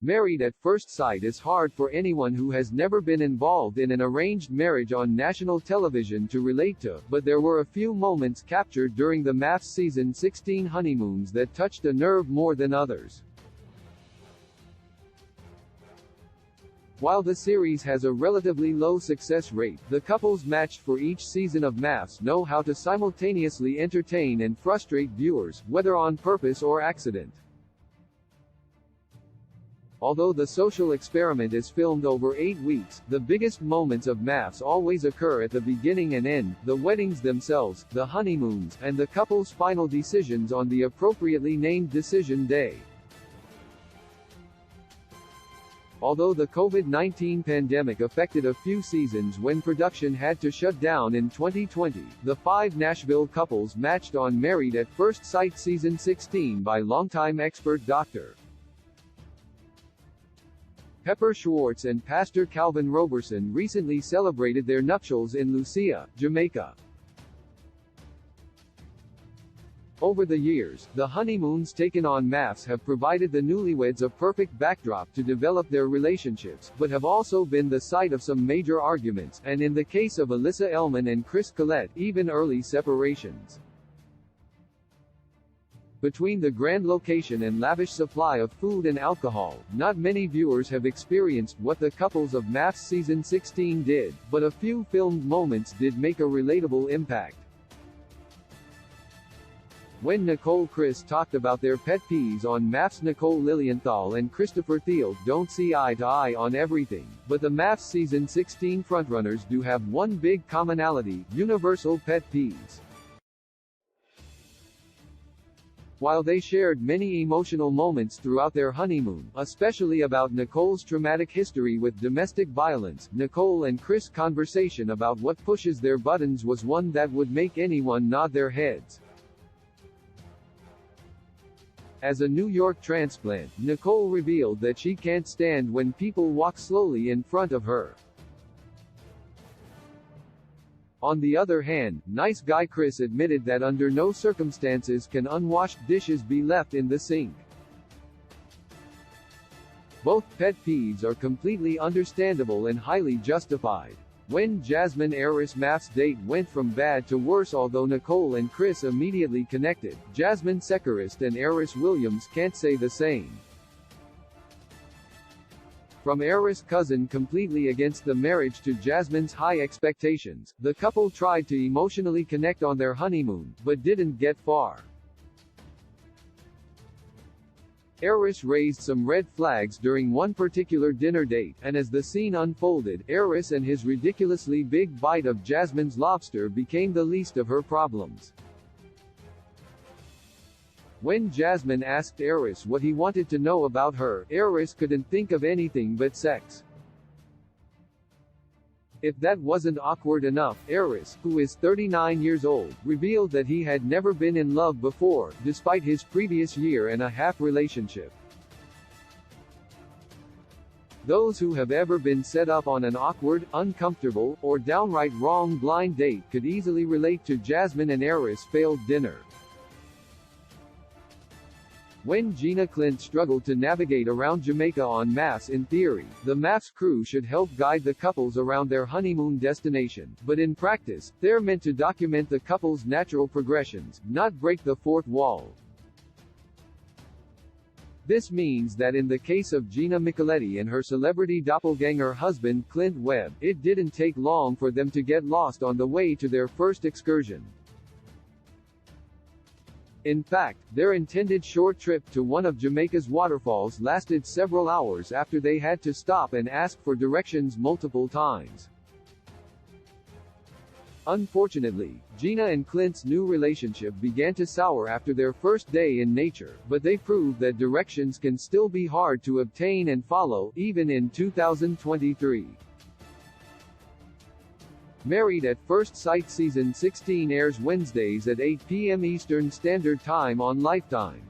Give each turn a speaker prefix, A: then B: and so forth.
A: Married at First Sight is hard for anyone who has never been involved in an arranged marriage on national television to relate to, but there were a few moments captured during the MAFS season 16 honeymoons that touched a nerve more than others. While the series has a relatively low success rate, the couples matched for each season of MAFS know how to simultaneously entertain and frustrate viewers, whether on purpose or accident. Although the social experiment is filmed over 8 weeks, the biggest moments of MAFS always occur at the beginning and end: the weddings themselves, the honeymoons, and the couple's final decisions on the appropriately named decision day. Although the COVID-19 pandemic affected a few seasons when production had to shut down in 2020, the 5 Nashville couples matched on Married at First Sight season 16 by longtime expert Dr. Pepper Schwartz and Pastor Calvin Roberson recently celebrated their nuptials in Lucia, Jamaica. Over the years, the honeymoons taken on MAFS have provided the newlyweds a perfect backdrop to develop their relationships, but have also been the site of some major arguments, and in the case of Alyssa Elman and Chris Collette, even early separations. Between the grand location and lavish supply of food and alcohol, not many viewers have experienced what the couples of MAFS season 16 did, but a few filmed moments did make a relatable impact. When Nicole Chris talked about their pet peeves on MAFS, Nicole Lilienthal and Christopher Thiel don't see eye to eye on everything, but the MAFS season 16 frontrunners do have one big commonality: universal pet peeves. While they shared many emotional moments throughout their honeymoon, especially about Nicole's traumatic history with domestic violence, Nicole and Chris' conversation about what pushes their buttons was one that would make anyone nod their heads. As a New York transplant, Nicole revealed that she can't stand when people walk slowly in front of her. On the other hand, nice guy Chris admitted that under no circumstances can unwashed dishes be left in the sink. Both pet peeves are completely understandable and highly justified. When Jasmine Eris MAFS date went from bad to worse, although Nicole and Chris immediately connected, Jasmine Sekerist and Eris Williams can't say the same. From Eris' cousin completely against the marriage to Jasmine's high expectations, the couple tried to emotionally connect on their honeymoon, but didn't get far. Eris raised some red flags during one particular dinner date, and as the scene unfolded, Eris and his ridiculously big bite of Jasmine's lobster became the least of her problems. When Jasmine asked Eris what he wanted to know about her, Eris couldn't think of anything but sex. If that wasn't awkward enough, Eris, who is 39 years old, revealed that he had never been in love before, despite his previous year-and-a-half relationship. Those who have ever been set up on an awkward, uncomfortable, or downright wrong blind date could easily relate to Jasmine and Eris' failed dinner. When Gina Clint struggled to navigate around Jamaica on MAFS, in theory, the MAFS crew should help guide the couples around their honeymoon destination, but in practice, they're meant to document the couple's natural progressions, not break the fourth wall. This means that in the case of Gina Micheletti and her celebrity doppelganger husband Clint Webb, it didn't take long for them to get lost on the way to their first excursion. In fact, their intended short trip to one of Jamaica's waterfalls lasted several hours after they had to stop and ask for directions multiple times. Unfortunately, Gina and Clint's new relationship began to sour after their first day in nature, but they proved that directions can still be hard to obtain and follow, even in 2023. Married at First Sight season 16 airs Wednesdays at 8 p.m. Eastern Standard Time on Lifetime.